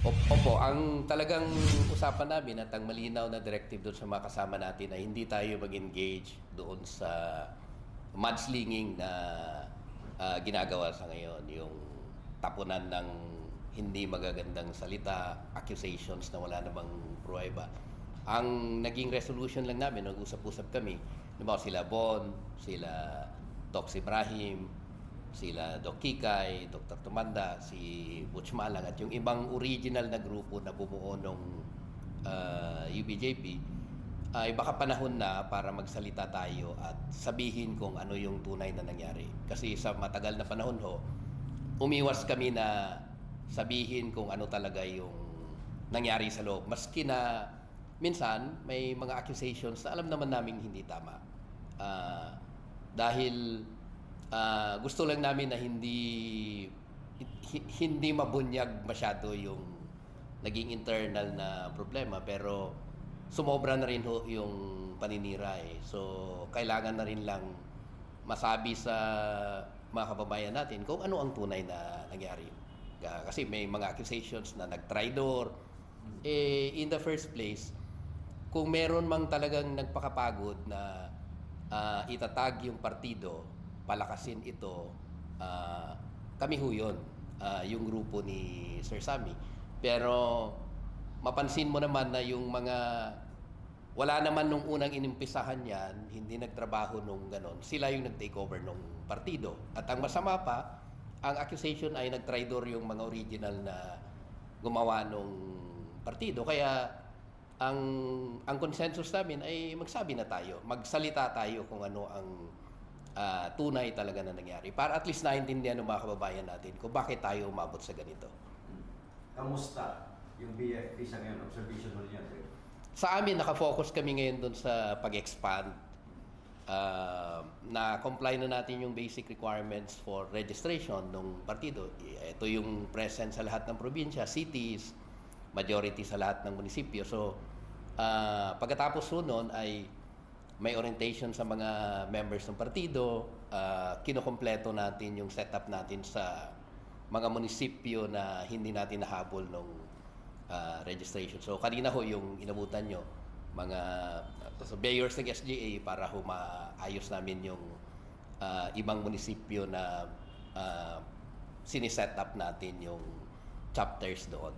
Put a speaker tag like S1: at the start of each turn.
S1: Opo, ang talagang usapan namin at ang malinaw na directive doon sa mga kasama natin ay hindi tayo mag-engage doon sa mudslinging na ginagawa sa ngayon. Yung tapunan ng hindi magagandang salita, accusations na wala namang pruweba. Ang naging resolution lang namin, nag-usap-usap kami, nabawa sila Bon, sila Tox Ibrahim, sila Doc Kikay, Dr. Tumanda, si Butch Malang at yung ibang original na grupo na bumuo ng UBJP ay baka panahon na para magsalita tayo at sabihin kung ano yung tunay na nangyari. Kasi sa matagal na panahon ho, umiwas kami na sabihin kung ano talaga yung nangyari sa loob. Maski na minsan may mga accusations na alam naman namin hindi tama. Dahil gusto lang namin na hindi mabunyag masyado yung naging internal na problema, pero sumobra na rin ho yung paninira eh. So kailangan na rin lang masabi sa mga kababayan natin kung ano ang tunay na nangyari. Kasi may mga accusations na nag-tridor. In the first place, kung meron mang talagang nagpakapagod na itatag yung partido, palakasin ito, kami ho yun, yung grupo ni Sir Sammy. Pero mapansin mo naman na yung mga wala naman nung unang inimpisahan yan, hindi nagtrabaho nung ganon, sila yung nag-take over nung partido. At ang masama pa, ang accusation ay nag-tridor yung mga original na gumawa nung partido. Kaya ang consensus namin ay magsabi na tayo, magsalita tayo kung ano ang tunay talaga na nangyari. Para at least naintindihan ng mga kababayan natin kung bakit tayo umabot sa ganito.
S2: Kamusta yung BFP sa ngayon? Observation mo niya, sir?
S1: Sa amin, nakafocus kami ngayon doon sa pag-expand. Na comply na natin yung basic requirements for registration ng partido. Ito yung present sa lahat ng probinsya, cities, majority sa lahat ng munisipyo. So, pagkatapos nun ay may orientation sa mga members ng partido, kinokompleto natin yung setup natin sa mga munisipyo na hindi natin nahabol nung registration. So kanina ho yung inabutan nyo, mga surveyors ng SGA para ho maayos namin yung ibang munisipyo na siniset up natin yung chapters doon.